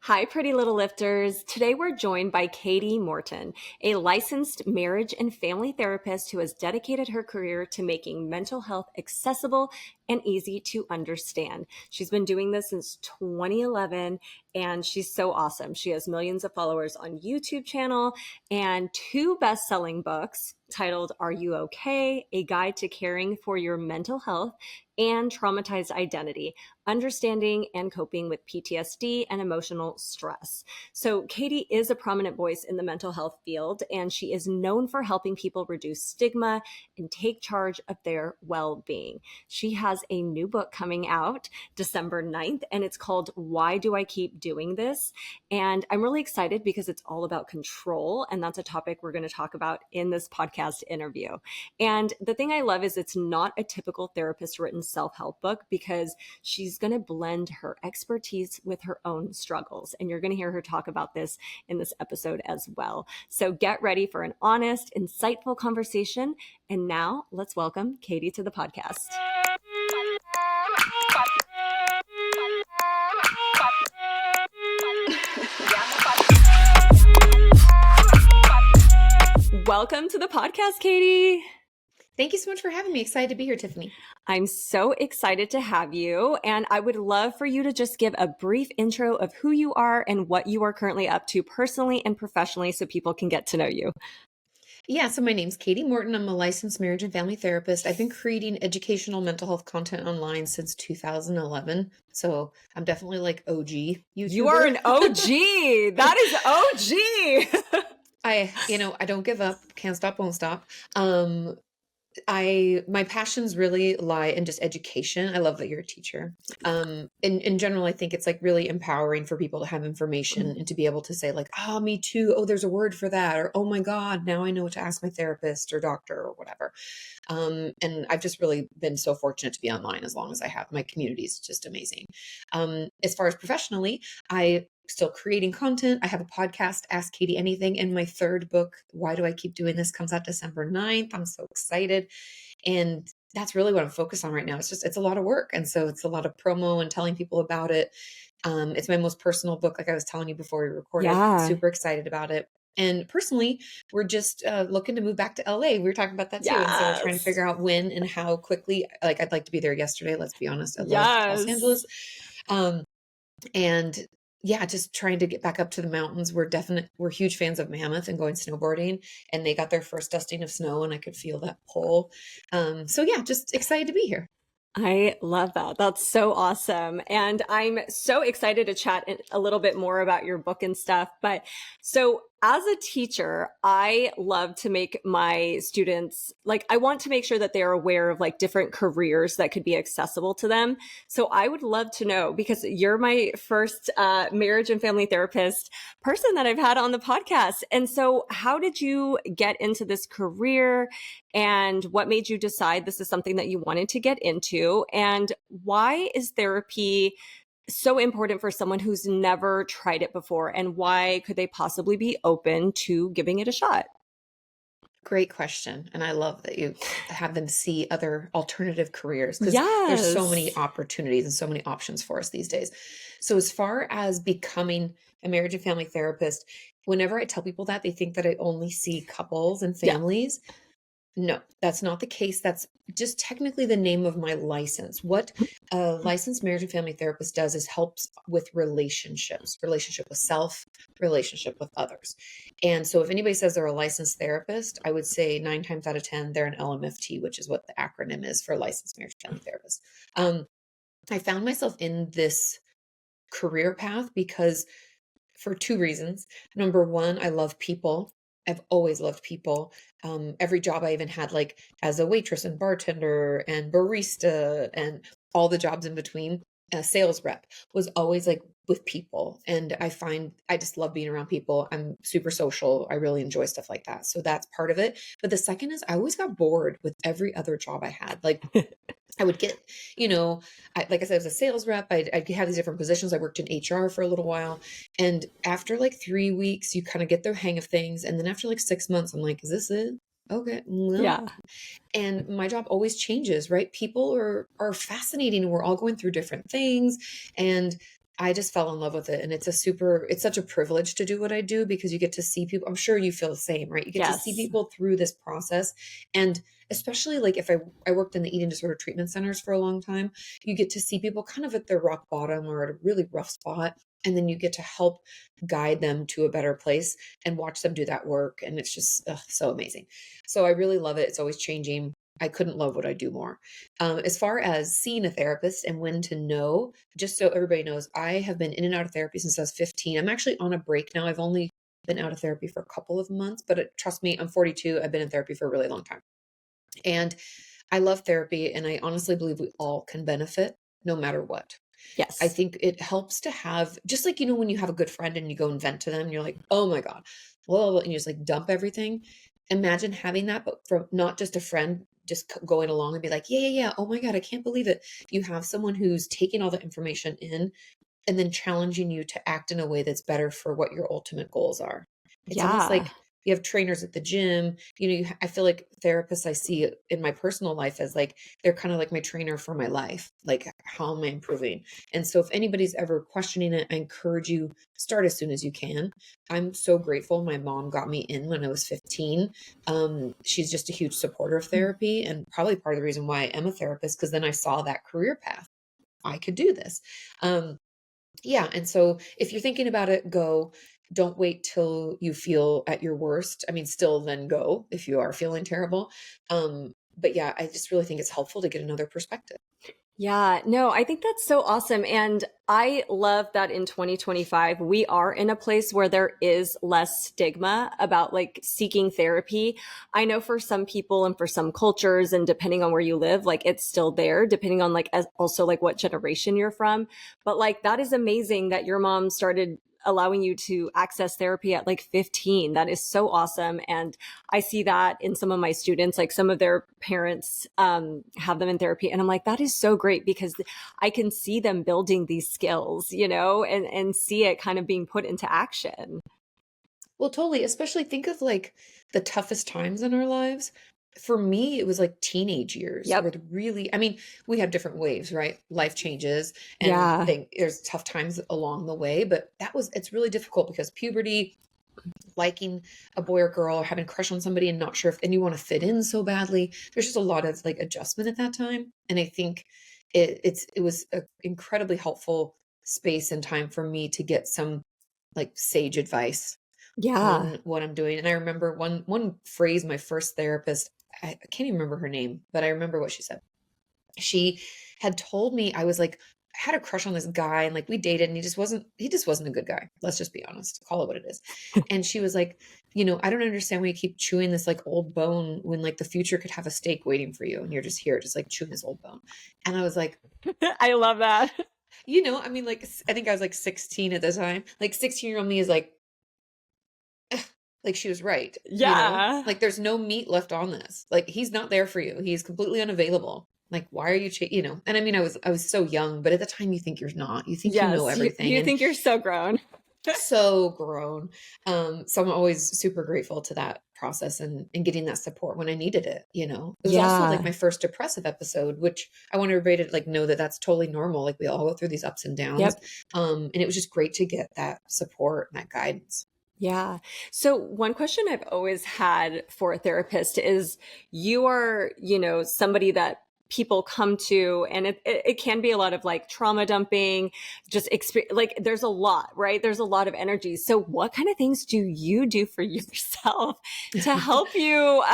Hi, pretty little lifters. Today we're joined by Kati Morton, a licensed marriage and family therapist who has dedicated her career to making mental health accessible and easy to understand. She's been doing this since 2011 and she's so awesome. She has millions of followers on YouTube channel and two best-selling books titled Are You Okay? A Guide to Caring for Your Mental Health and Traumatized Identity, Understanding and Coping with PTSD and Emotional Stress. So Kati is a prominent voice in the mental health field, and she is known for helping people reduce stigma and take charge of their well-being. She has a new book coming out December 9th, and it's called Why Do I Keep Doing This? And I'm really excited because it's all about control, and that's a topic we're going to talk about in this podcast interview. And the thing I love is it's not a typical therapist written self-help book because she's going to blend her expertise with her own struggles. And you're going to hear her talk about this in this episode as well. So get ready for an honest, insightful conversation. And now let's welcome Kati to the podcast. Welcome to the podcast, Kati. Thank you so much for having me. Excited to be here, Tiffany. I'm so excited to have you. And I would love for you to just give a brief intro of who you are and what you are currently up to personally and professionally so people can get to know you. Yeah, so my name's Kati Morton. I'm a licensed marriage and family therapist. I've been creating educational mental health content online since 2011. So I'm definitely like OG YouTuber. You are an OG. That is OG. I don't give up, can't stop, won't stop. My passions really lie in just education. I love that you're a teacher. In general, I think it's like really empowering for people to have information and to be able to say like, oh, me too. Oh, there's a word for that. Or, oh my God, now I know what to ask my therapist or doctor or whatever. And I've just really been so fortunate to be online as long as I have. My community is just amazing. As far as professionally, I still creating content. I have a podcast, Ask Kati Anything, and my third book, Why Do I Keep Doing This, comes out December 9th. I'm so excited. And that's really what I'm focused on right now. It's a lot of work. And so it's a lot of promo and telling people about it. It's my most personal book, like I was telling you before we recorded. Yeah. Super excited about it. And personally, we're just looking to move back to LA. We were talking about that too. Yes. And so we're trying to figure out when and how quickly. Like, I'd like to be there yesterday, let's be honest. I love Los Angeles. And yeah, just trying to get back up to the mountains. We're huge fans of Mammoth and going snowboarding, and they got their first dusting of snow and I could feel that pull. So yeah, just excited to be here. I love that. That's so awesome. And I'm so excited to chat a little bit more about your book and stuff. But so as a teacher, I love to make my students, like, I want to make sure that they're aware of like different careers that could be accessible to them. So I would love to know, because you're my first marriage and family therapist person that I've had on the podcast. And so how did you get into this career? And what made you decide this is something that you wanted to get into? And why is therapy so important for someone who's never tried it before? And why could they possibly be open to giving it a shot? Great question. And I love that you have them see other alternative careers, because there's so many opportunities and so many options for us these days. So as far as becoming a marriage and family therapist, whenever I tell people that, they think that I only see couples and families. Yeah. No, that's not the case. That's just technically the name of my license. What a licensed marriage and family therapist does is helps with relationships, relationship with self, relationship with others. And so if anybody says they're a licensed therapist, I would say 9 times out of 10, they're an LMFT, which is what the acronym is for licensed marriage and family therapist. I found myself in this career path because for 2 reasons. Number 1, I love people. I've always loved people. Every job I even had, like as a waitress and bartender and barista and all the jobs in between, sales rep, was always like with people. And I find I just love being around people. I'm super social. I really enjoy stuff like that. So that's part of it. But the second is I always got bored with every other job I had. Like I would get, like I said, as a sales rep, I'd have these different positions. I worked in HR for a little while. And after like 3 weeks, you kind of get the hang of things. And then after like 6 months, I'm like, is this it? Okay. No. Yeah. And my job always changes, right? People are fascinating. We're all going through different things. And I just fell in love with it, and it's such a privilege to do what I do because you get to see people. I'm sure you feel the same, right? You get to see Yes. people through this process. And especially like if I worked in the eating disorder treatment centers for a long time, you get to see people kind of at their rock bottom or at a really rough spot. And then you get to help guide them to a better place and watch them do that work. And it's just so amazing. So I really love it. It's always changing. I couldn't love what I do more. As far as seeing a therapist and when to know, just so everybody knows, I have been in and out of therapy since I was 15. I'm actually on a break now. I've only been out of therapy for a couple of months, but trust me, I'm 42. I've been in therapy for a really long time. And I love therapy, and I honestly believe we all can benefit no matter what. I Yes. think it helps to have, just like, when you have a good friend and you go and vent to them, and you're like, oh my God, well, and you just like dump everything. Imagine having that, but from not just a friend, just going along and be like, yeah, yeah, yeah. Oh my God, I can't believe it. You have someone who's taking all the information in and then challenging you to act in a way that's better for what your ultimate goals are. It's almost Yeah. like you have trainers at the gym. I feel like therapists I see in my personal life as like they're kind of like my trainer for my life. Like, how am I improving? And so if anybody's ever questioning it, I encourage you start as soon as you can. I'm so grateful my mom got me in when I was 15. She's just a huge supporter of therapy and probably part of the reason why I am a therapist, because then I saw that career path. I could do this. Um, yeah, and so if you're thinking about it, go. Don't wait till you feel at your worst. I mean, still then go if you are feeling terrible. But yeah, I just really think it's helpful to get another perspective. Yeah, no, I think that's so awesome. And I love that in 2025, we are in a place where there is less stigma about like seeking therapy. I know for some people and for some cultures, and depending on where you live, like it's still there, depending on like also like what generation you're from. But like that is amazing that your mom started allowing you to access therapy at like 15. That is so awesome. And I see that in some of my students, like some of their parents have them in therapy. And I'm like, that is so great because I can see them building these skills, and see it kind of being put into action. Well, totally. Especially think of like the toughest times in our lives. For me, it was like teenage years were Yep. the really, I mean, we have different waves, right? Life changes and Yeah. there's tough times along the way, but it's really difficult because puberty, liking a boy or girl, or having a crush on somebody and not sure if, and you want to fit in so badly. There's just a lot of like adjustment at that time. And I think it was an incredibly helpful space and time for me to get some like sage advice Yeah. on what I'm doing. And I remember one phrase my first therapist, I can't even remember her name, but I remember what she said. She had told me, I was like, I had a crush on this guy and like we dated and he just wasn't a good guy. Let's just be honest. Call it what it is. And she was like, I don't understand why you keep chewing this like old bone when like the future could have a steak waiting for you and you're just here just like chewing this old bone. And I was like, I love that. I mean, like I think I was like 16 at the time. Like 16-year-old me is like she was right, Yeah. like there's no meat left on this. Like he's not there for you. He's completely unavailable. Like why are you, and I mean, I was so young, but at the time you think you're not. You think you know Yes. everything You and think you're so grown. so grown. So I'm always super grateful to that process and getting that support when I needed it. It was also like Yeah. my first depressive episode, which I want everybody to like know that that's totally normal. Like we all go through these ups and downs. Yep. And it was just great to get that support and that guidance. Yeah. So one question I've always had for a therapist is you are, somebody that people come to, and it can be a lot of like trauma dumping, just like there's a lot, right? There's a lot of energy. So what kind of things do you do for yourself to help you?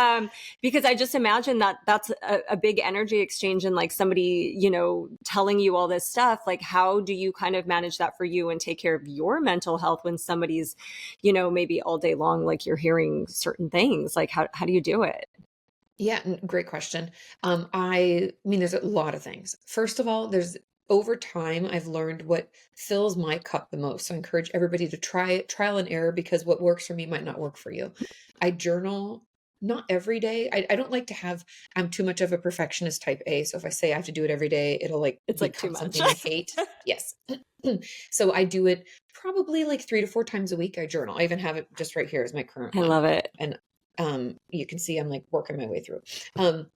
Because I just imagine that that's a big energy exchange and like somebody, telling you all this stuff. Like, how do you kind of manage that for you and take care of your mental health when somebody's, maybe all day long, like you're hearing certain things? Like, how do you do it? Yeah, great question. I mean, there's a lot of things. First of all, there's over time, I've learned what fills my cup the most. So I encourage everybody to try it, trial and error, because what works for me might not work for you. I journal not every day. I don't like to have, I'm too much of a perfectionist type A. So if I say I have to do it every day, it'll like It's like too become much. something I hate. Yes. So I do it probably like 3 to 4 times a week. I journal. I even have it just right here as my current I one. love it. And you can see I'm like working my way through. Um,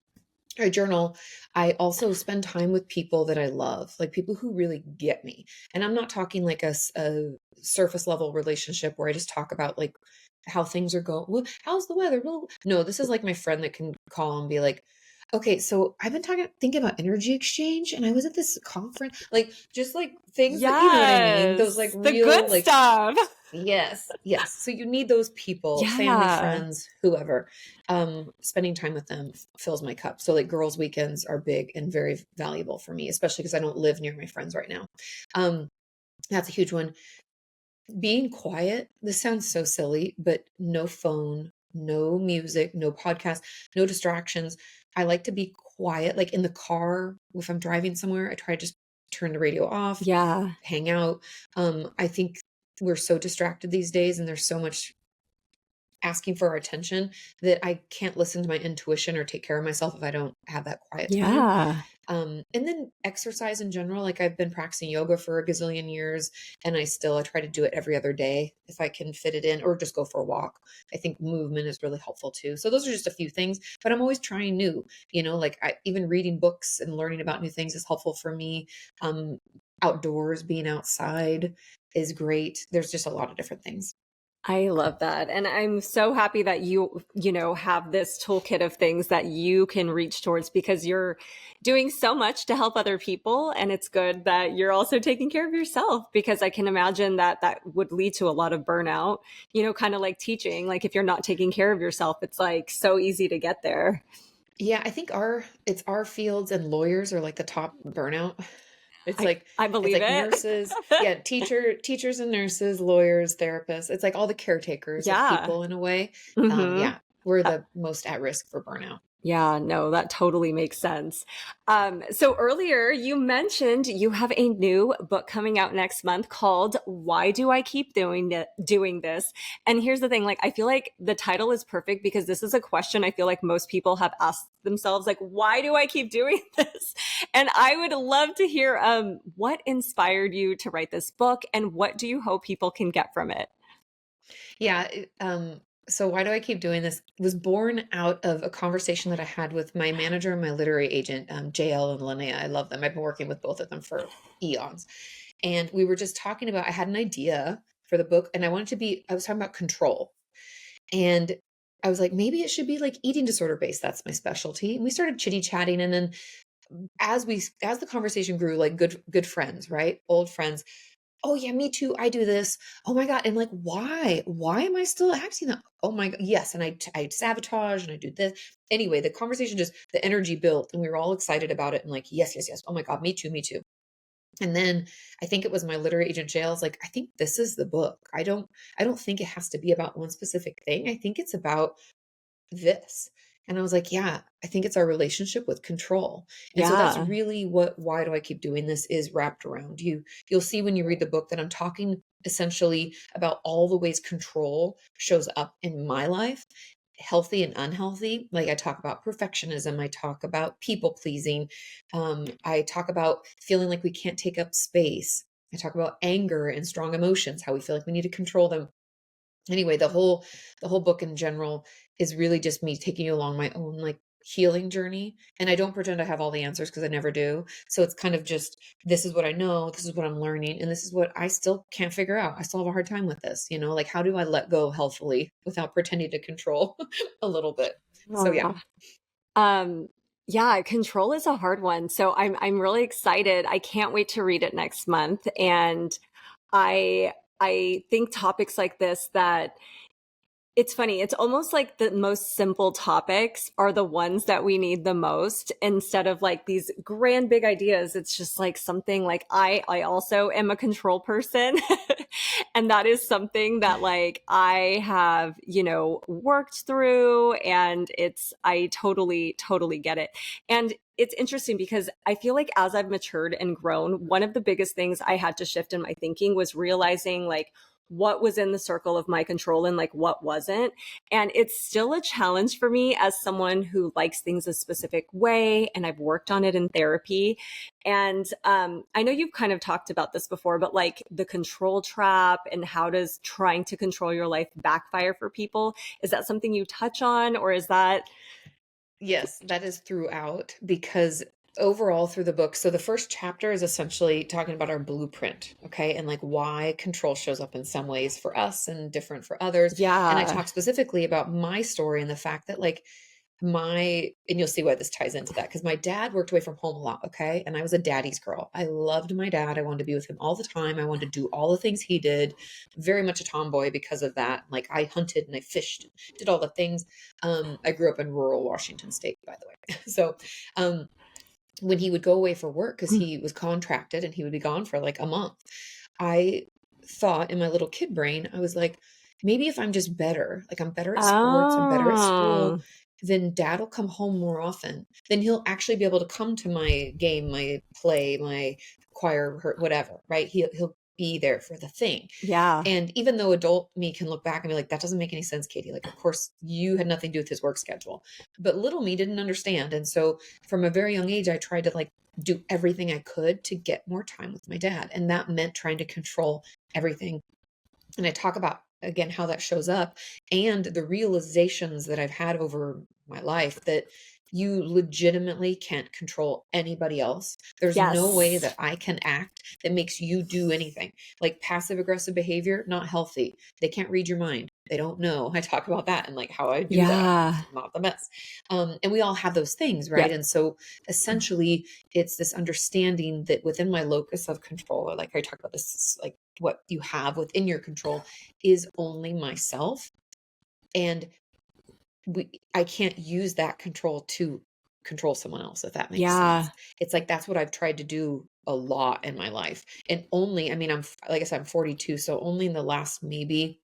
I journal. I also spend time with people that I love, like people who really get me. And I'm not talking like a surface level relationship where I just talk about like how things are going. Well, how's the weather? Well, no, this is like my friend that can call and be like, okay, so I've been thinking about energy exchange, and I was at this conference, like just like things that, you know what I mean? Those like Yes, the real, good like, stuff. yes, yes. So you need those people, family, Yeah. friends, whoever. Spending time with them fills my cup. So like girls' weekends are big and very valuable for me, especially because I don't live near my friends right now. Um, that's a huge one. Being quiet. This sounds so silly, but no phone, no music, no podcast, no distractions. I like to be quiet, like in the car. If I'm driving somewhere, I try to just turn the radio off, Yeah. hang out. I think we're so distracted these days, and there's so much asking for our attention that I can't listen to my intuition or take care of myself if I don't have that quiet time. Yeah. And then exercise in general, like I've been practicing yoga for a gazillion years, and I try to do it every other day if I can fit it in, or just go for a walk. I think movement is really helpful too. So those are just a few things, but I'm always trying new, like even reading books and learning about new things is helpful for me. Um, Outdoors, being outside is great. There's just a lot of different things. I love that. And I'm so happy that you have this toolkit of things that you can reach towards because you're doing so much to help other people. And it's good that you're also taking care of yourself because I can imagine that that would lead to a lot of burnout, kind of like teaching. Like if you're not taking care of yourself, it's like so easy to get there. Yeah, I think our fields and lawyers are like the top burnout. It's I, like I it's believe like it. nurses, yeah, teachers and nurses, lawyers, therapists. It's like all the caretakers of Yeah. people in a way. Hmm. Yeah, we're the most at risk for burnout. Yeah, no, that totally makes sense. So earlier you mentioned you have a new book coming out next month called "Why Do I Keep Doing This?" And here's the thing: like, I feel like the title is perfect because this is a question I feel like most people have asked themselves, like, "Why do I keep doing this?" And I would love to hear what inspired you to write this book, and what do you hope people can get from it? Yeah. So why do I keep doing this? It was born out of a conversation that I had with my manager and my literary agent, JL and Linnea. I love them. I've been working with both of them for eons. And we were just talking about, I had an idea for the book, and I was talking about control. And I was like, maybe it should be like eating disorder based. That's my specialty. And we started chitty chatting. And then as the conversation grew, like good friends, right? Old friends. Oh yeah, me too. I do this. Oh my God. And like, why? Why am I still acting that? Oh my God. Yes. And I sabotage and I do this. Anyway, the conversation the energy built, and we were all excited about it. And like, yes, yes, yes. Oh my God. Me too. Me too. And then I think it was my literary agent Jail's like, I think this is the book. I don't think it has to be about one specific thing. I think it's about this. And I was like, yeah, I think it's our relationship with control. And so that's Yeah. really what why do I keep doing this is wrapped around. You'll see when you read the book that I'm talking essentially about all the ways control shows up in my life, healthy and unhealthy. Like I talk about perfectionism, I talk about people pleasing, I talk about feeling like we can't take up space. I talk about anger and strong emotions, how we feel like we need to control them. Anyway, the whole book in general is really just me taking you along my own like healing journey, and I don't pretend I have all the answers because I never do. So it's kind of just, this is what I know, this is what I'm learning, and this is what I still can't figure out. I still have a hard time with this, like how do I let go healthfully without pretending to control a little bit. So yeah. Aw. Um, yeah, control is a hard one. So I'm really excited. I can't wait to read it next month. And I think topics like this that it's funny. It's almost like the most simple topics are the ones that we need the most instead of like these grand big ideas. It's just like something like I also am a control person. And that is something that like I have, worked through and I totally get it. And it's interesting because I feel like as I've matured and grown, one of the biggest things I had to shift in my thinking was realizing like what was in the circle of my control and like what wasn't. And it's still a challenge for me as someone who likes things a specific way. And I've worked on it in therapy. And I know you've kind of talked about this before, but like the control trap and how does trying to control your life backfire for people? Is that something you touch on or is that? Yes, that is throughout because overall through the book, so the first chapter is essentially talking about our blueprint, okay? And like why control shows up in some ways for us and different for others. And I Yeah. talk specifically about my story and the fact that like and you'll see why this ties into that because my dad worked away from home a lot, okay? And I was a daddy's girl. I loved my dad. I wanted to be with him all the time. I wanted to do all the things he did. Very much a tomboy because of that. Like I hunted and I fished, did all the things. I grew up in rural Washington State, by the way. So, um, when he would go away for work because he was contracted and he would be gone for like a month, I thought in my little kid brain, I was like, maybe if I'm just better, like I'm better at sports, I'm better at school, Oh, then dad will come home more often. Then he'll actually be able to come to my game, my play, my choir, whatever, right? He'll be there for the thing. yeah. And even though adult me can look back and be like, that doesn't make any sense, Katie. Like, of course, you had nothing to do with his work schedule. But little me didn't understand. And so from a very young age, I tried to like do everything I could to get more time with my dad. And that meant trying to control everything. And I talk about again how that shows up and the realizations that I've had over my life that you legitimately can't control anybody else. There's no way Yes. that I can act that makes you do anything. Like passive aggressive behavior, not healthy. They can't read your mind. They don't know. I talk about that and like how I do that. It's Yeah. not the best. And we all have those things, right? Yep. And so essentially it's this understanding that within my locus of control, or like I talk about this, like what you have within your control is only myself. And I can't use that control to control someone else, if that makes sense. Yeah. It's like that's what I've tried to do a lot in my life. And only, I mean, like I said, I'm 42. So only in the last maybe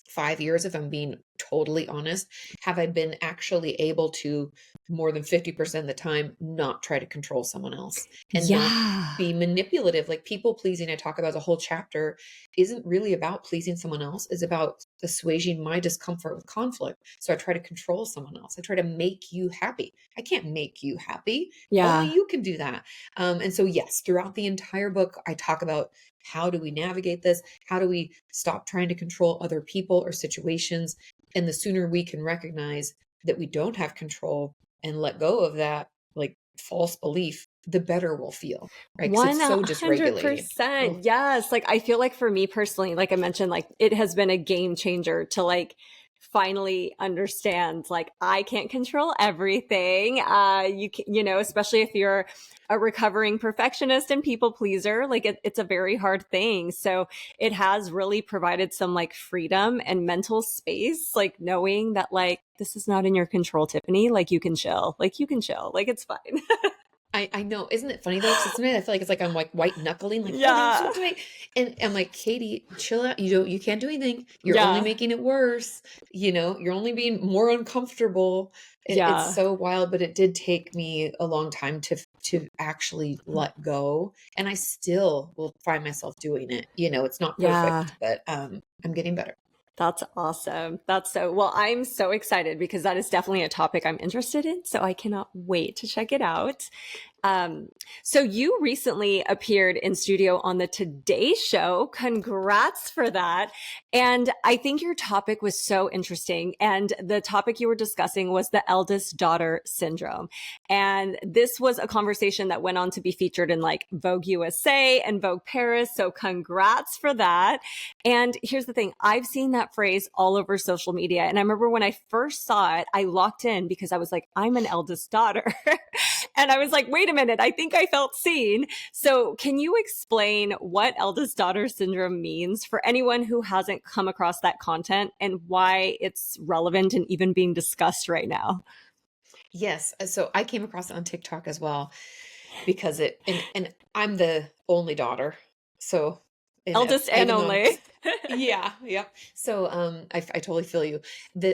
5 years, if I'm being totally honest, have I been actually able to more than 50% of the time not try to control someone else and not Yeah. be manipulative. Like people pleasing, I talk about as a whole chapter, isn't really about pleasing someone else, it's about assuaging my discomfort with conflict. So I try to control someone else. I try to make you happy. I can't make you happy. Only Yeah. you can do that. And so, yes, throughout the entire book, I talk about how do we navigate this? How do we stop trying to control other people or situations? And the sooner we can recognize that we don't have control and let go of that, like false belief, the better we'll feel, right? Because it's so dysregulating. Oh, 100%. Yes. Like I feel like for me personally, like I mentioned, like it has been a game changer to like finally understand like I can't control everything. You can, especially if you're a recovering perfectionist and people pleaser, like it's a very hard thing. So it has really provided some like freedom and mental space, like knowing that like this is not in your control, Tiffany. Like you can chill, like it's fine. I know. Isn't it funny though? Because sometimes I feel like it's like I'm like white knuckling, like, oh no, Yeah. stop doing. And I'm like, Katie, chill out. You can't do anything. You're only Yeah. making it worse. You're only being more uncomfortable. It's Yeah. so wild, but it did take me a long time to actually let go. And I still will find myself doing it. It's not Yeah. perfect, but I'm getting better. That's awesome. That's so well. I'm so excited because that is definitely a topic I'm interested in. So I cannot wait to check it out. Um, so you recently appeared in studio on the Today Show. Congrats for that. And I think your topic was so interesting. And the topic you were discussing was the eldest daughter syndrome. And this was a conversation that went on to be featured in like Vogue USA and Vogue Paris. So congrats for that. And here's the thing. I've seen that phrase all over social media. And I remember when I first saw it, I locked in because I was like, I'm an eldest daughter. And I was like, wait a minute, I think I felt seen. So, can you explain what eldest daughter syndrome means for anyone who hasn't come across that content and why it's relevant and even being discussed right now? Yes. So I came across it on TikTok as well because and I'm the only daughter. So and Eldest and even though only. yeah, yeah. So I totally feel you.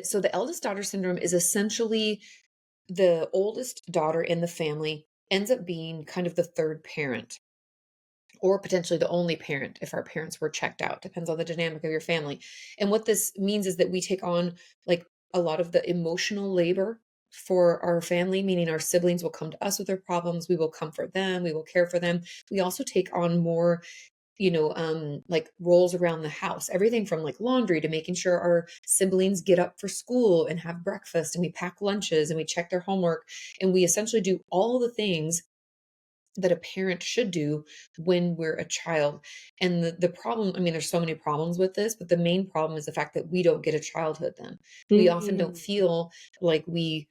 So the eldest daughter syndrome is essentially the oldest daughter in the family ends up being kind of the third parent or potentially the only parent if our parents were checked out. Depends on the dynamic of your family. And what this means is that we take on like a lot of the emotional labor for our family, meaning our siblings will come to us with their problems. We will comfort them. We will care for them. We also take on more like roles around the house, everything from like laundry to making sure our siblings get up for school and have breakfast, and we pack lunches and we check their homework, and we essentially do all the things that a parent should do when we're a child. And the problem, I mean, there's so many problems with this, but the main problem is the fact that we don't get a childhood then. We often don't Mm. feel like we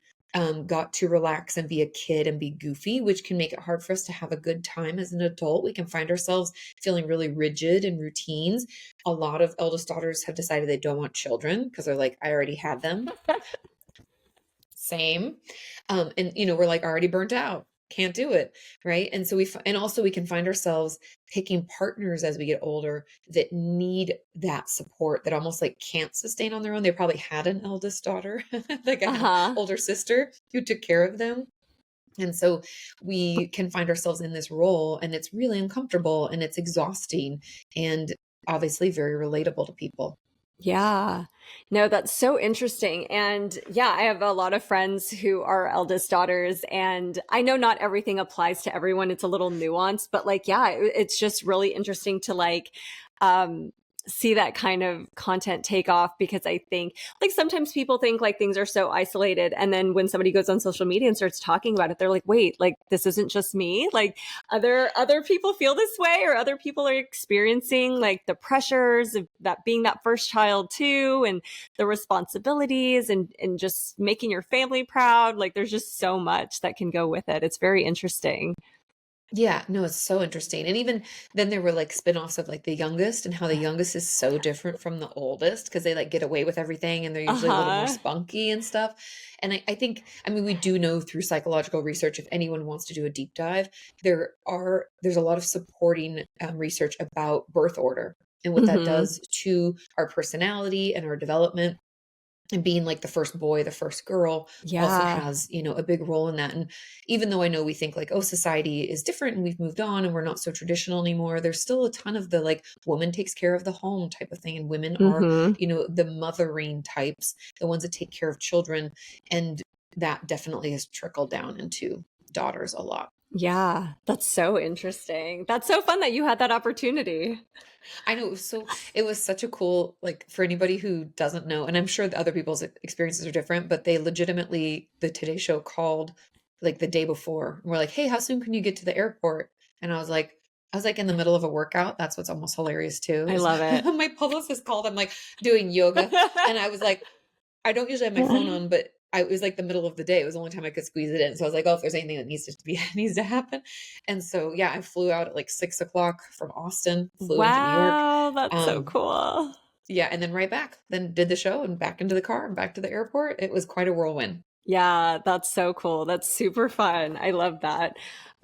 got to relax and be a kid and be goofy, which can make it hard for us to have a good time as an adult. We can find ourselves feeling really rigid in routines. A lot of eldest daughters have decided they don't want children because they're like, I already had them. Same. And we're like already burnt out. Can't do it, right? And so and also we can find ourselves picking partners as we get older that need that support, that almost like can't sustain on their own. They probably had an eldest daughter, like an Uh-huh. older sister who took care of them. And so we can find ourselves in this role, and it's really uncomfortable and it's exhausting and obviously very relatable to people. Yeah. No, that's so interesting. And yeah, I have a lot of friends who are eldest daughters, and I know not everything applies to everyone. It's a little nuanced, but like, yeah, it's just really interesting to like, um, see that kind of content take off, because I think like sometimes people think like things are so isolated, and then when somebody goes on social media and starts talking about it, they're like, wait, like this isn't just me. Like other people feel this way, or other people are experiencing like the pressures of that, being that first child too, and the responsibilities, and just making your family proud. Like there's just so much that can go with it. It's very interesting. Yeah, no, it's so interesting. And even then there were like spin-offs of like the youngest, and how the youngest is so different from the oldest because they like get away with everything and they're usually a little more Uh-huh. spunky and stuff. And I think, I mean, we do know through psychological research, if anyone wants to do a deep dive, there's a lot of supporting research about birth order and what that Hmm. does to our personality and our development. And being like the first boy, the first girl also Yeah. has, a big role in that. And even though I know we think like, oh, society is different and we've moved on and we're not so traditional anymore, there's still a ton of the like woman takes care of the home type of thing. And women are, Hmm. the mothering types, the ones that take care of children. And that definitely has trickled down into daughters a lot. Yeah, that's so interesting. That's so fun that you had that opportunity. I know it was such a cool, like, for anybody who doesn't know, and I'm sure the other people's experiences are different, but they legitimately, the Today Show called like the day before. And we're like, "Hey, how soon can you get to the airport?" And I was like in the middle of a workout. That's what's almost hilarious too. I Is love it. my publicist called. I'm like doing yoga, and I was like, I don't usually have my phone on, but it was like the middle of the day. It was the only time I could squeeze it in. So I was like, oh, if there's anything that needs to be needs to happen. And so yeah, I flew out at like 6 o'clock from Austin, flew into New York. Wow, that's so Um, cool. yeah, and then right back. Then did the show and back into the car and back to the airport. It was quite a whirlwind. Yeah, that's so cool. That's super fun. I love that.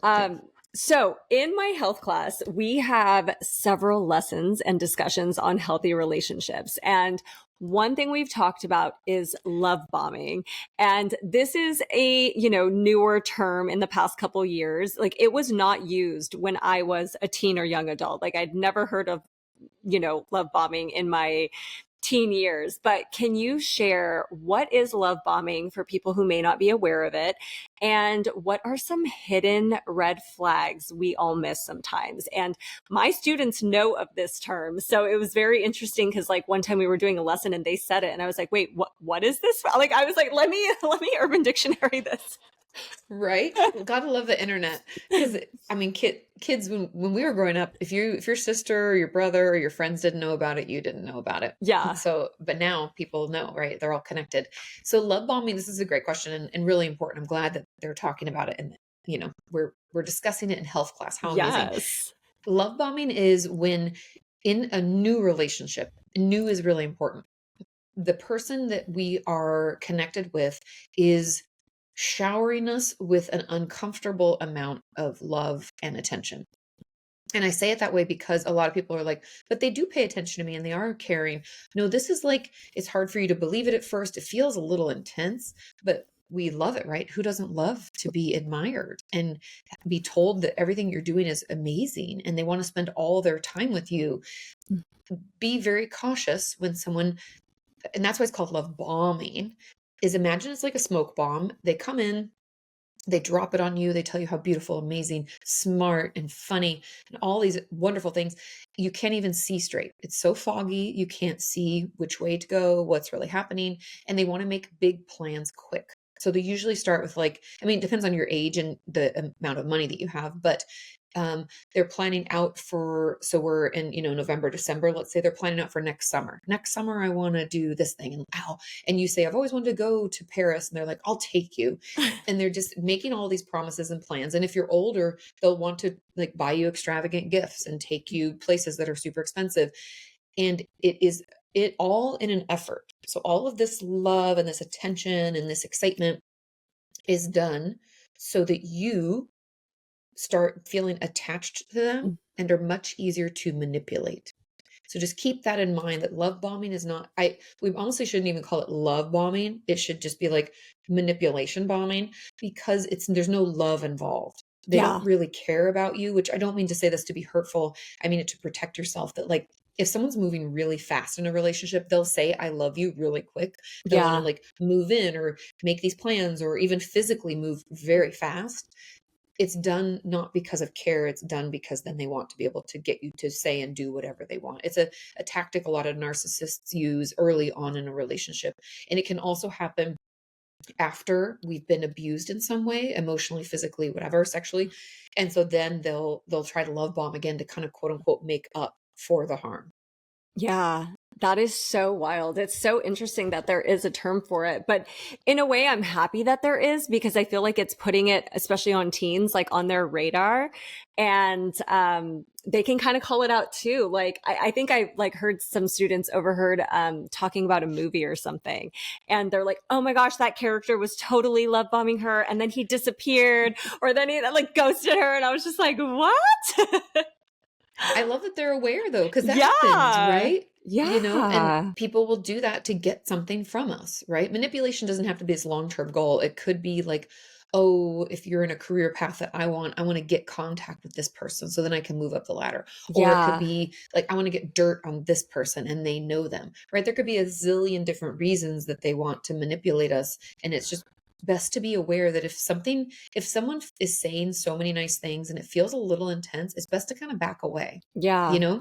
Yeah. Um, so in my health class, we have several lessons and discussions on healthy relationships. And one thing we've talked about is love bombing. And this is a, newer term in the past couple years. Like it was not used when I was a teen or young adult. Like I'd never heard of, love bombing in my teen years. But can you share what is love bombing for people who may not be aware of it? And what are some hidden red flags we all miss sometimes? And my students know of this term. So it was very interesting because like one time we were doing a lesson and they said it and I was like, wait, what is this? Like I was like, let me Urban Dictionary this. Right? Gotta love the internet. Because I mean, kids when we were growing up, if your sister or your brother or your friends didn't know about it, you didn't know about it. Yeah. So, but now people know, right? They're all connected. So love bombing, this is a great question, and really important. I'm glad that they're talking about it, and we're discussing it in health class. How amazing. Yes. Love bombing is when in a new relationship, new is really important. The person that we are connected with is showering us with an uncomfortable amount of love and attention. And I say it that way because a lot of people are like, but they do pay attention to me and they are caring. No, this is like, it's hard for you to believe it at first. It feels a little intense, but we love it, right? Who doesn't love to be admired and be told that everything you're doing is amazing and they want to spend all their time with you? Be very cautious when someone, and that's why it's called love bombing, is imagine it's like a smoke bomb. They come in, They drop it on you. They tell you how beautiful, amazing, smart, and funny, and all these wonderful things. You can't even see straight. It's so foggy. You can't see which way to go, what's really happening. And they want to make big plans quick. So they usually start with like, I mean, it depends on your age and the amount of money that you have, but they're planning out for, so we're in, November, December, let's say they're planning out for next summer. Next summer, I want to do this thing. And wow. And you say, I've always wanted to go to Paris. And they're like, I'll take you. And they're just making all these promises and plans. And if you're older, they'll want to like buy you extravagant gifts and take you places that are super expensive. And it all in an effort. So all of this love and this attention and this excitement is done so that you start feeling attached to them and are much easier to manipulate. So just keep that in mind, that love bombing is not, we honestly shouldn't even call it love bombing. It should just be like manipulation bombing, because there's no love involved. They don't really care about you, which I don't mean to say this to be hurtful. I mean it to protect yourself, that like, if someone's moving really fast in a relationship, they'll say, I love you really quick. They'll want to like move in or make these plans or even physically move very fast. It's done not because of care. It's done because then they want to be able to get you to say and do whatever they want. It's a tactic a lot of narcissists use early on in a relationship. And it can also happen after we've been abused in some way, emotionally, physically, whatever, sexually. And so then they'll try to love bomb again to kind of quote unquote make up for the harm. Yeah, that is so wild. It's so interesting that there is a term for it. But in a way, I'm happy that there is, because I feel like it's putting it, especially on teens, like on their radar. And they can kind of call it out too. Like I think I like heard some students overheard talking about a movie or something. And they're like, oh my gosh, that character was totally love bombing her. And then he disappeared, or then he like ghosted her. And I was just like, what? I love that they're aware though, because that happens, Yeah. right? And Yeah. people will do that to get something from us, right? Manipulation doesn't have to be this long-term goal. It could be like, oh, if you're in a career path that I want to get contact with this person so then I can move up the ladder. Or it could Yeah. be like, I want to get dirt on this person and they know them, right? There could be a zillion different reasons that they want to manipulate us. And it's just best to be aware that if someone is saying so many nice things and it feels a little intense, it's best to kind of back away. Yeah. You know,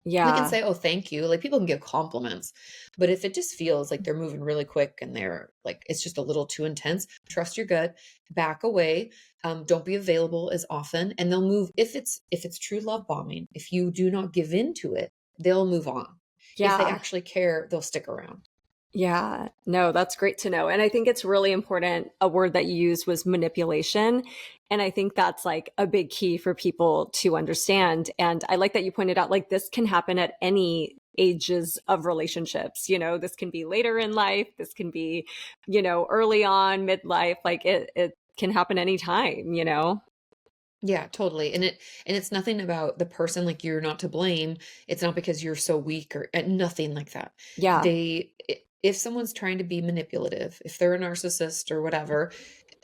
we can Yeah. say, oh, thank you. Like people can give compliments, but if it just feels like they're moving really quick and they're like, it's just a little too intense, trust your gut, back away. Don't be available as often, and they'll move. If it's true love bombing, if you do not give in to it, they'll move on. If they Yeah. actually care, they'll stick around. Yeah. No, that's great to know. And I think it's really important. A word that you used was manipulation. And I think that's like a big key for people to understand. And I like that you pointed out, like, this can happen at any ages of relationships. This can be later in life. This can be, early on, midlife. Like it can happen anytime. Yeah, totally. And it's nothing about the person, like you're not to blame. It's not because you're so weak or nothing like that. Yeah. If someone's trying to be manipulative, if they're a narcissist or whatever,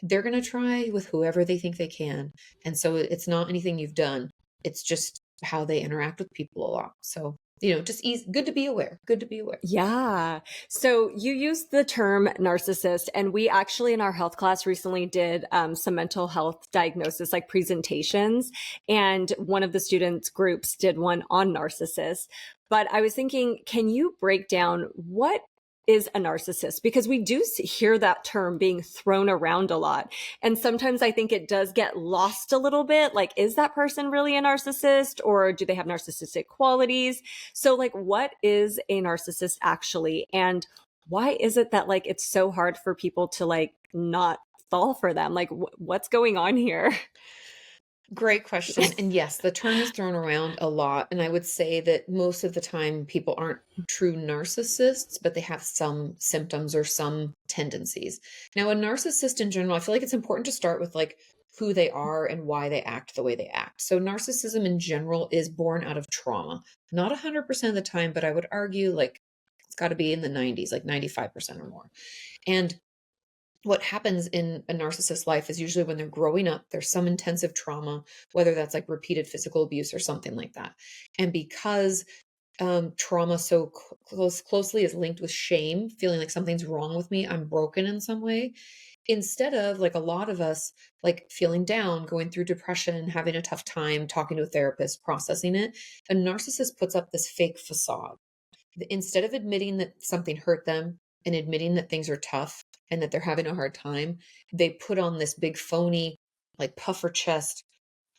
they're going to try with whoever they think they can. And so it's not anything you've done. It's just how they interact with people a lot. So, just good to be aware. Good to be aware. Yeah. So you used the term narcissist, and we actually in our health class recently did some mental health diagnosis, like presentations. And one of the students' groups did one on narcissists. But I was thinking, can you break down what is a narcissist? Because we do hear that term being thrown around a lot. And sometimes I think it does get lost a little bit. Like, is that person really a narcissist, or do they have narcissistic qualities? So like, what is a narcissist actually? And why is it that like, it's so hard for people to like not fall for them? Like, what's going on here? Great question. And yes, the term is thrown around a lot. And I would say that most of the time people aren't true narcissists, but they have some symptoms or some tendencies. Now, a narcissist in general, I feel like it's important to start with like who they are and why they act the way they act. So, narcissism in general is born out of trauma. Not 100% of the time, but I would argue like it's got to be in the 90s, like 95% or more. And what happens in a narcissist's life is usually when they're growing up, there's some intensive trauma, whether that's like repeated physical abuse or something like that. And because trauma so closely is linked with shame, feeling like something's wrong with me, I'm broken in some way, instead of like a lot of us like feeling down, going through depression, having a tough time talking to a therapist, processing it, a narcissist puts up this fake facade. Instead of admitting that something hurt them and admitting that things are tough and that they're having a hard time, they put on this big phony, like puffer chest,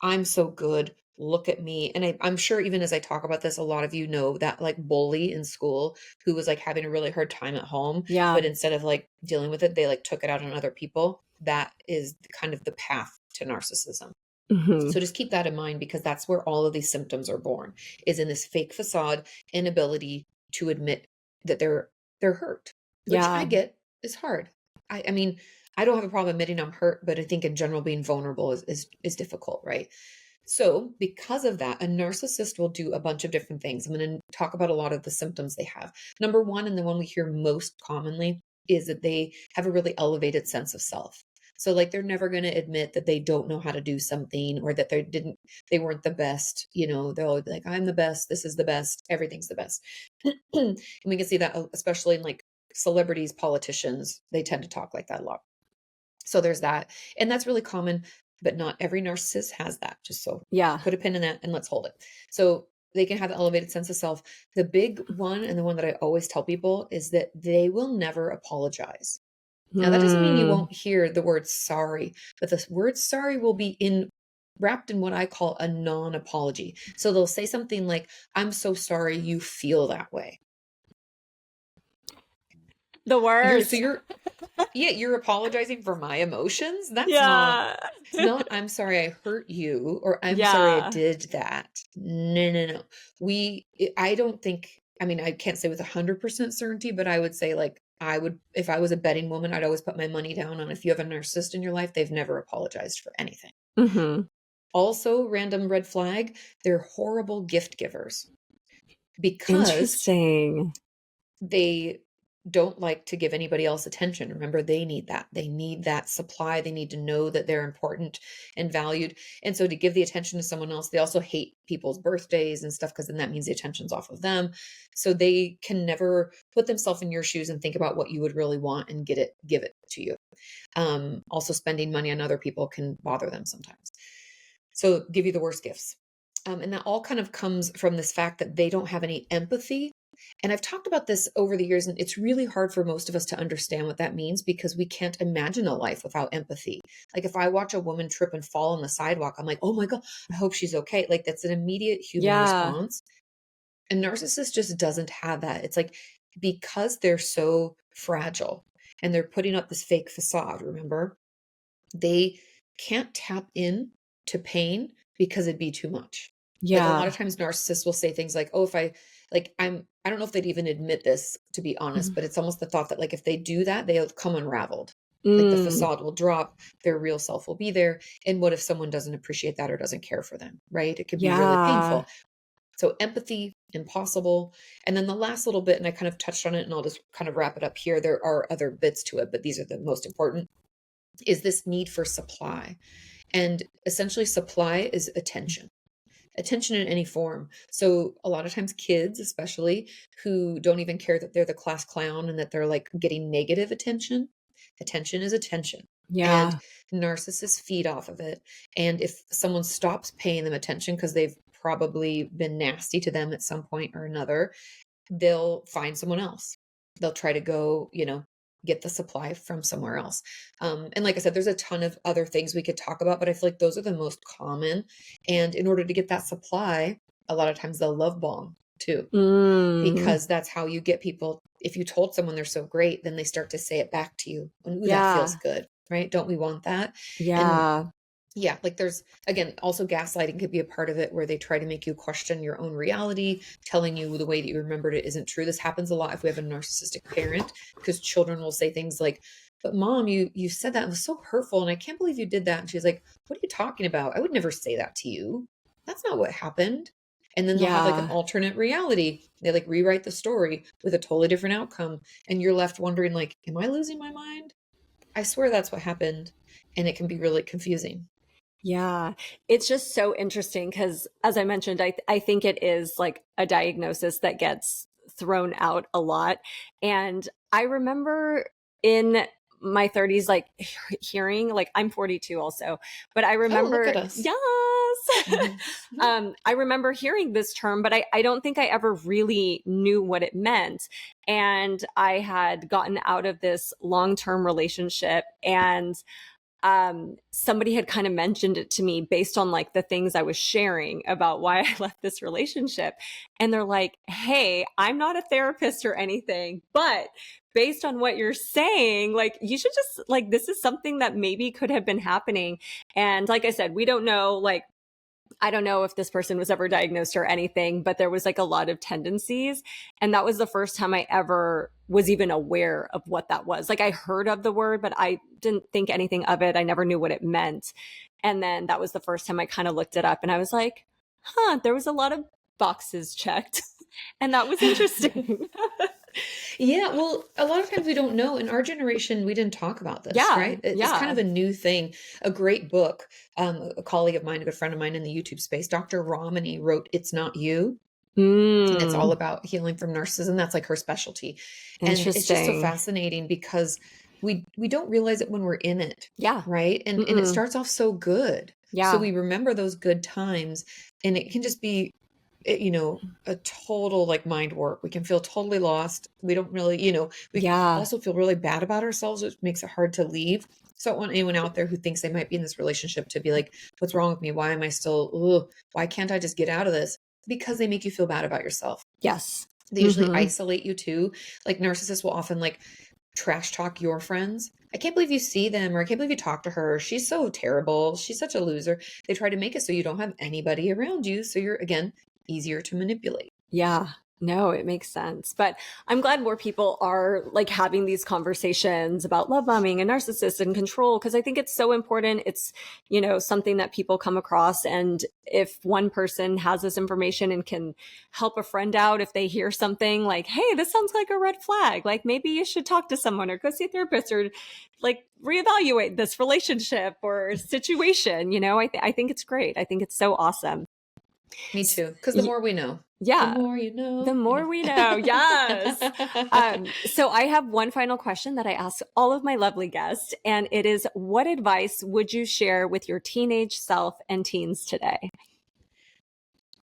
I'm so good. Look at me. And I'm sure even as I talk about this, a lot of you know that like bully in school who was like having a really hard time at home, Yeah. but instead of like dealing with it, they like took it out on other people. That is kind of the path to narcissism. Mm-hmm. So just keep that in mind, because that's where all of these symptoms are born, is in this fake facade, inability to admit that they're hurt, which I Yeah. get is hard. I mean, I don't have a problem admitting I'm hurt, but I think in general being vulnerable is difficult, right? So, because of that, a narcissist will do a bunch of different things. I'm going to talk about a lot of the symptoms they have. Number one, and the one we hear most commonly, is that they have a really elevated sense of self. So, like, they're never going to admit that they don't know how to do something, or that they weren't the best. You know, they'll always be like, I'm the best. This is the best. Everything's the best. And we can see that, especially in like celebrities, politicians, they tend to talk like that a lot. So there's that. And that's really common, but not every narcissist has that. Just so Yeah. put a pin in that and let's hold it. So they can have an elevated sense of self. The big one, and the one that I always tell people, is that they will never apologize. Now, that doesn't mean you won't hear the word sorry, but the word sorry will be wrapped in what I call a non-apology. So they'll say something like, I'm so sorry you feel that way. The worst. You're apologizing for my emotions. That's Yeah. not I'm sorry I hurt you, or I'm sorry I Yeah. did that. No. I don't think, I mean, I can't say with 100% certainty, but I would say, like, if I was a betting woman, I'd always put my money down on, if you have a narcissist in your life, they've never apologized for anything. Mm-hmm. Also, random red flag, they're horrible gift givers, because Interesting. they don't like to give anybody else attention. Remember, they need that. They need that supply. They need to know that they're important and valued. And so to give the attention to someone else, they also hate people's birthdays and stuff, because then that means the attention's off of them. So they can never put themselves in your shoes and think about what you would really want and give it to you. Also, spending money on other people can bother them sometimes. So give you the worst gifts. And that all kind of comes from this fact that they don't have any empathy. And I've talked about this over the years, and it's really hard for most of us to understand what that means, because we can't imagine a life without empathy. Like, if I watch a woman trip and fall on the sidewalk, I'm like, oh my God, I hope she's okay. Like, that's an immediate human response. A narcissist just doesn't have that. It's like, because they're so fragile and they're putting up this fake facade, remember, they can't tap in to pain because it'd be too much. Like, a lot of times narcissists will say things like, oh, I don't know if they'd even admit this, to be honest, but it's almost the thought that, like, if they do that, they'll come unraveled. Like, the facade will drop, their real self will be there. And what if someone doesn't appreciate that or doesn't care for them, right? It could be really painful. So empathy, impossible. And then the last little bit, and I kind of touched on it, and I'll just kind of wrap it up here. There are other bits to it, but these are the most important, is this need for supply. And essentially, supply is attention in any form. So a lot of times kids, especially, who don't even care that they're the class clown and that they're like getting negative attention is attention. And narcissists feed off of it. And if someone stops paying them attention because they've probably been nasty to them at some point or another, they'll find someone else. They'll try to go, get the supply from somewhere else. And like I said, there's a ton of other things we could talk about, but I feel like those are the most common. And in order to get that supply, a lot of times they'll love bomb too, because that's how you get people. If you told someone they're so great, then they start to say it back to you. Ooh, that feels good, right? Don't we want that? And yeah, like, there's, again, also gaslighting could be a part of it, where they try to make you question your own reality, telling you the way that you remembered it isn't true. This happens a lot if we have a narcissistic parent, because children will say things like, but mom, you said that, it was so hurtful, and I can't believe you did that. And she's like, what are you talking about? I would never say that to you. That's not what happened. And then they'll have like an alternate reality. They like rewrite the story with a totally different outcome. And you're left wondering, like, am I losing my mind? I swear that's what happened. And it can be really confusing. Yeah, it's just so interesting because, as I mentioned, I think it is like a diagnosis that gets thrown out a lot. And I remember in my 30s, like hearing, like I'm 42 also, but I remember, look at us. yes, Mm-hmm. I remember hearing this term, but I don't think I ever really knew what it meant. And I had gotten out of this long-term relationship, and somebody had kind of mentioned it to me based on like the things I was sharing about why I left this relationship. And they're like, hey, I'm not a therapist or anything, but based on what you're saying, like you should just like, this is something that maybe could have been happening. And like I said, we don't know, like, I don't know if this person was ever diagnosed or anything, but there was like a lot of tendencies. And that was the first time I ever was even aware of what that was. Like I heard of the word, but I didn't think anything of it. I never knew what it meant. And then that was the first time I kind of looked it up, and I was like, huh, there was a lot of boxes checked. And that was interesting. Yeah, well, a lot of times we don't know. In our generation, we didn't talk about this, Yeah. right? It's kind Yeah. of a new thing. A great book, a colleague of mine, a good friend of mine in the YouTube space, Dr. Romani wrote It's Not You. And it's all about healing from narcissism. That's like her specialty. And it's just so Interesting. fascinating because we don't realize it when we're in it, Yeah. right? And it starts off so good. So Yeah. we remember those good times, and it can just be a total like mind warp. We can feel totally lost. We don't really, we Yeah. also feel really bad about ourselves, which makes it hard to leave. So I don't want anyone out there who thinks they might be in this relationship to be like, what's wrong with me? Why am I still, why can't I just get out of this? Because they make you feel bad about yourself. Yes. They usually isolate you too. Like narcissists will often like trash talk your friends. I can't believe you see them, or I can't believe you talk to her. She's so terrible. She's such a loser. They try to make it so you don't have anybody around you. So you're, again, easier to manipulate. Yeah. No, it makes sense. But I'm glad more people are like having these conversations about love bombing and narcissists and control, because I think it's so important. It's, something that people come across. And if one person has this information and can help a friend out, if they hear something like, hey, this sounds like a red flag, like maybe you should talk to someone or go see a therapist or like reevaluate this relationship or situation, I think it's great. I think it's so awesome. Me too. Because the more we know, the Yeah. more you know, The more we know. Yes. So I have one final question that I ask all of my lovely guests, and it is, what advice would you share with your teenage self and teens today?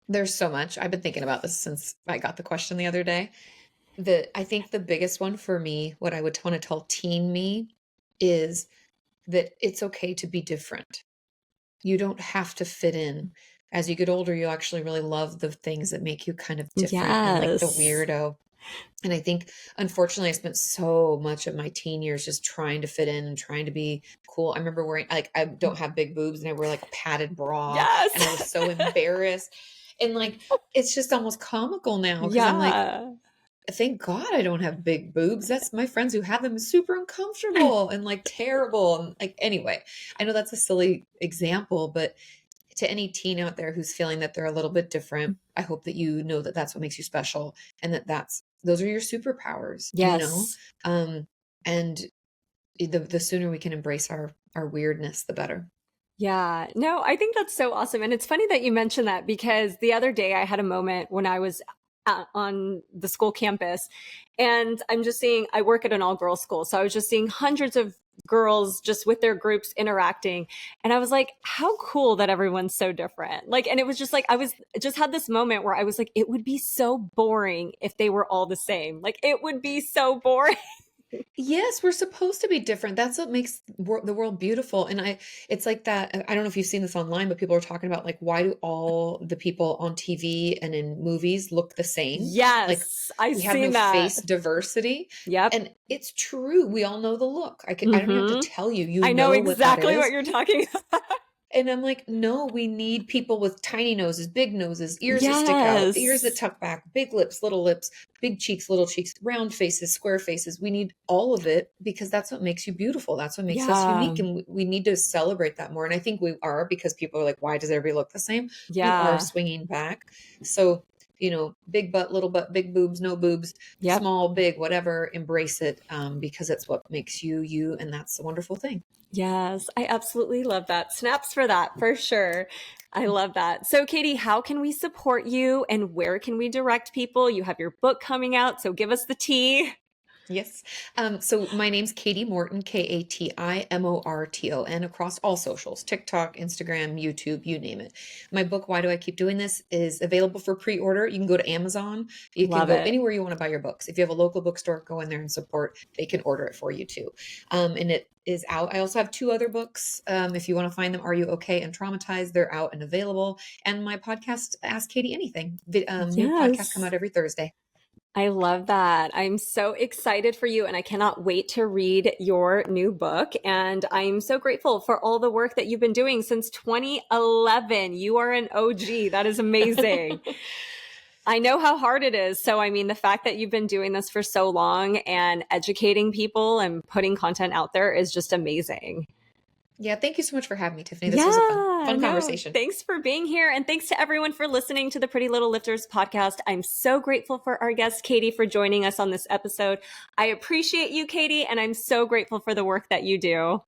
There's so much. I've been thinking about this since I got the question the other day. I think the biggest one for me, what I would want to tell teen me, is that it's okay to be different. You don't have to fit in. As you get older, you actually really love the things that make you kind of different and like the Yes. weirdo. And I think, unfortunately, I spent so much of my teen years just trying to fit in and trying to be cool. I remember wearing, like, I don't have big boobs and I wear like a padded bra, and I was Yes. so embarrassed. And like, it's just almost comical now because I'm like, Yeah. thank God I don't have big boobs. That's my friends who have them is super uncomfortable and like terrible. And like, anyway, I know that's a silly example, but to any teen out there who's feeling that they're a little bit different, I hope that you know that that's what makes you special, and those are your superpowers, Yes. and the sooner we can embrace our weirdness, the better. Yeah, no, I think that's so awesome. And it's funny that you mentioned that, because the other day I had a moment when I was on the school campus, and I'm just seeing, I work at an all girls school. So I was just seeing hundreds of girls just with their groups interacting. And I was like, how cool that everyone's so different. Like, and it was just like, I was just had this moment where I was like, it would be so boring if they were all the same. Like, it would be so boring. Yes, we're supposed to be different. That's what makes the world beautiful. And it's like that. I don't know if you've seen this online, but people are talking about like, why do all the people on TV and in movies look the same? Like, Yes, I've we have no seen that. face diversity. Yep. And it's true. We all know the look. I don't even have to tell you. You I know know what that exactly what is. you're talking about. And I'm like, no, we need people with tiny noses, big noses, ears that stick out, ears that Yes. tuck back, big lips, big cheeks, little cheeks, round faces, square faces. We need all of it because that's what makes you beautiful. That's what makes us Yeah. unique. And we need to celebrate that more. And I think we are, because people are like, why does everybody look the same? We are Yeah. swinging back. So, big butt, little butt, big boobs, no boobs, Yep. small, big, whatever, embrace it, because it's what makes you, you. And that's a wonderful thing. Yes, I absolutely love that. Snaps for that, for sure. I love that. So, Katie, how can we support you and where can we direct people? You have your book coming out, so give us the tea. Yes. So my name's Kati Morton, Katimorton, across all socials, TikTok, Instagram, YouTube, you name it. My book, Why Do I Keep Doing This, is available for pre-order. You can go to Amazon. You can Love go it. anywhere you want to buy your books. If you have a local bookstore, go in there and support. They can order it for you too. And it is out. I also have two other books. If you want to find them, Are You Okay and Traumatized? They're out and available. And my podcast, Ask Kati Anything. New podcasts come Yes. out every Thursday. I love that. I'm so excited for you and I cannot wait to read your new book. And I'm so grateful for all the work that you've been doing since 2011. You are an OG. That is amazing. I know how hard it is. So, I mean, the fact that you've been doing this for so long and educating people and putting content out there is just amazing. Yeah, thank you so much for having me, Tiffany. This was a Yeah, fun no, conversation. thanks for being here. And thanks to everyone for listening to the Pretty Little Lifters podcast. I'm so grateful for our guest, Kati, for joining us on this episode. I appreciate you, Kati, and I'm so grateful for the work that you do.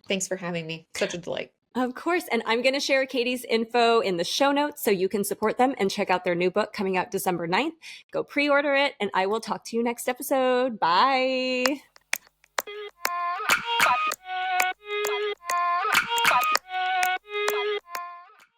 Thanks for having me. Such a delight. Of course. And I'm going to share Kati's info in the show notes so you can support them and check out their new book coming out December 9th. Go pre-order it, and I will talk to you next episode. Bye.